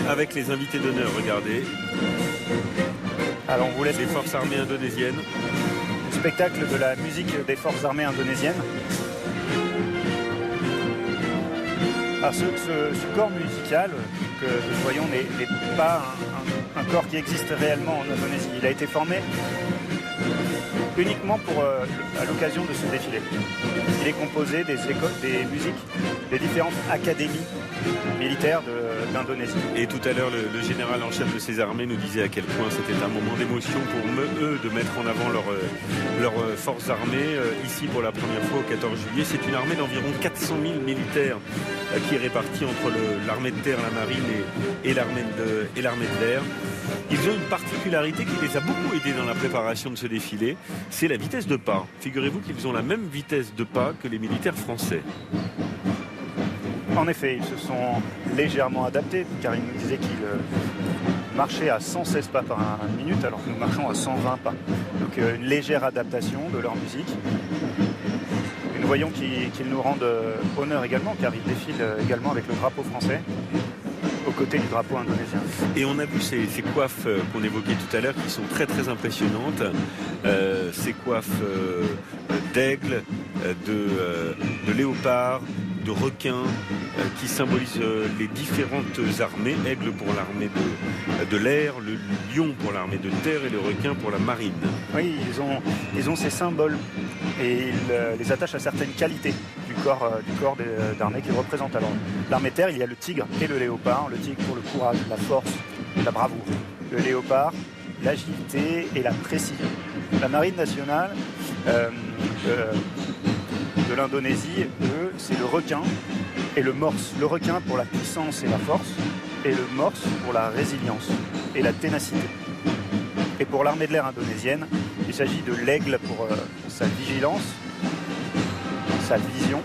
avec les invités d'honneur, regardez. Alors on vous laisse les forces armées indonésiennes. Le spectacle de la musique des forces armées indonésiennes. Alors ce corps musical que nous voyons n'est pas un corps qui existe réellement en Indonésie. Il a été formé uniquement à l'occasion de ce défilé. Il est composé des musiques des différentes académies militaires d'Indonésie. Et tout à l'heure, le général en chef de ces armées nous disait à quel point c'était un moment d'émotion pour eux de mettre en avant leurs forces armées ici pour la première fois au 14 juillet. C'est une armée d'environ 400 000 militaires qui est répartie entre l'armée de terre, la marine et l'armée de l'air. Ils ont une particularité qui les a beaucoup aidés dans la préparation de ce défilé, c'est la vitesse de pas. Figurez-vous qu'ils ont la même vitesse de pas que les militaires français. En effet, ils se sont légèrement adaptés, car ils nous disaient qu'ils marchaient à 116 pas par minute, alors que nous marchons à 120 pas. Donc une légère adaptation de leur musique. Et nous voyons qu'ils nous rendent honneur également, car ils défilent également avec le drapeau français, aux côtés du drapeau indonésien. Et on a vu ces coiffes qu'on évoquait tout à l'heure qui sont très très impressionnantes. Ces coiffes d'aigle, de léopard, de requin qui symbolisent les différentes armées. Aigle pour l'armée de l'air, le lion pour l'armée de terre et le requin pour la marine. Oui, ils ont ces symboles et ils les attachent à certaines qualités du corps d'armée qu'ils représentent. Alors, l'armée de terre, il y a le tigre et le léopard. Le tigre pour le courage, la force, la bravoure. Le léopard, l'agilité et la précision. La marine nationale de l'Indonésie, eux, c'est le requin et le morse. Le requin pour la puissance et la force, et le morse pour la résilience et la ténacité. Et pour l'armée de l'air indonésienne, il s'agit de l'aigle pour sa vigilance, sa vision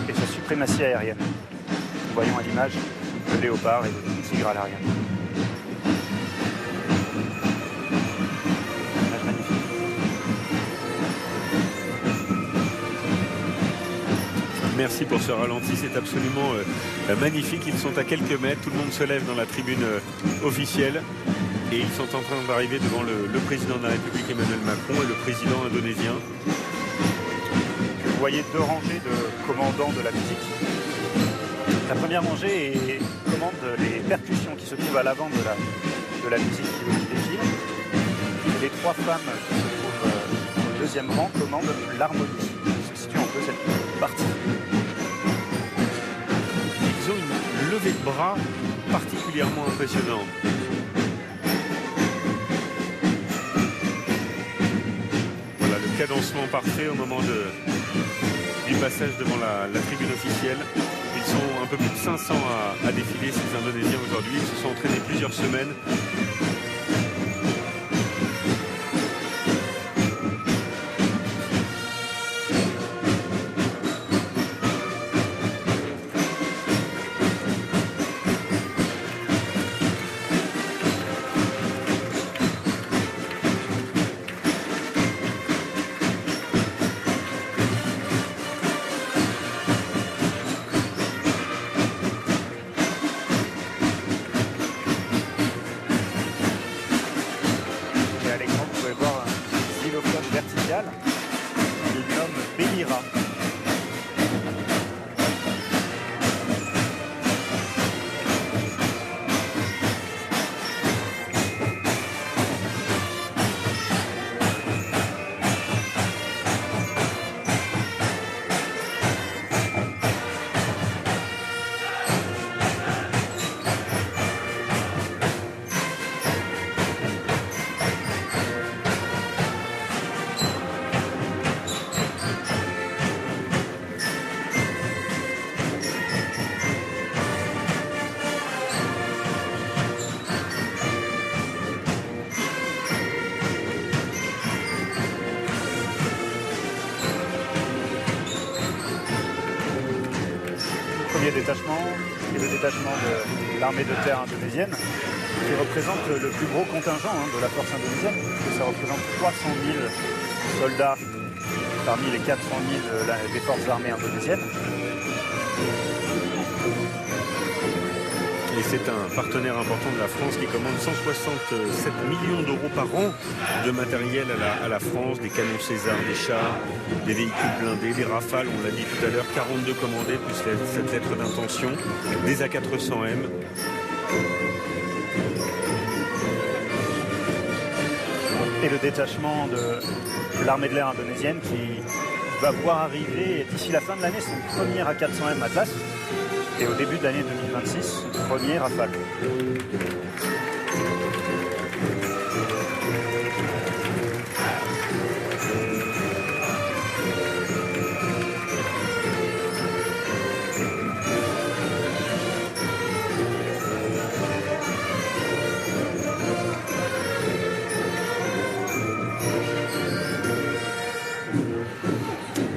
et sa suprématie aérienne. Nous voyons à l'image le léopard et le tigre à l'arrière. Merci pour ce ralenti, c'est absolument magnifique. Ils sont à quelques mètres, tout le monde se lève dans la tribune officielle et ils sont en train d'arriver devant le président de la République Emmanuel Macron et le président indonésien. Vous voyez deux rangées de commandants de la musique. La première rangée commande les percussions qui se trouvent à l'avant de la musique qui défile. Et les trois femmes qui se trouvent au deuxième rang commandent l'harmonie qui se situe en deuxième partie. Ils ont une levée de bras particulièrement impressionnante. Voilà le cadencement parfait au moment du passage devant la tribune officielle. Ils sont un peu plus de 500 à défiler, ces Indonésiens aujourd'hui. Ils se sont entraînés plusieurs semaines. Détachement et le détachement de l'armée de terre indonésienne qui représente le plus gros contingent de la force indonésienne, parce que ça représente 300 000 soldats parmi les 400 000 des forces armées indonésiennes. Et C'est un partenaire important de la France qui commande 167 millions d'euros par an de matériel à la France, des canons César, des chars, des véhicules blindés, des Rafales, on l'a dit tout à l'heure, 42 commandés, plus cette lettre d'intention, des A400M. Et le détachement de l'armée de l'air indonésienne qui va voir arriver d'ici la fin de l'année son premier A400M Atlas et au début de l'année 2026, premier Rafale.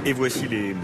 Et voici les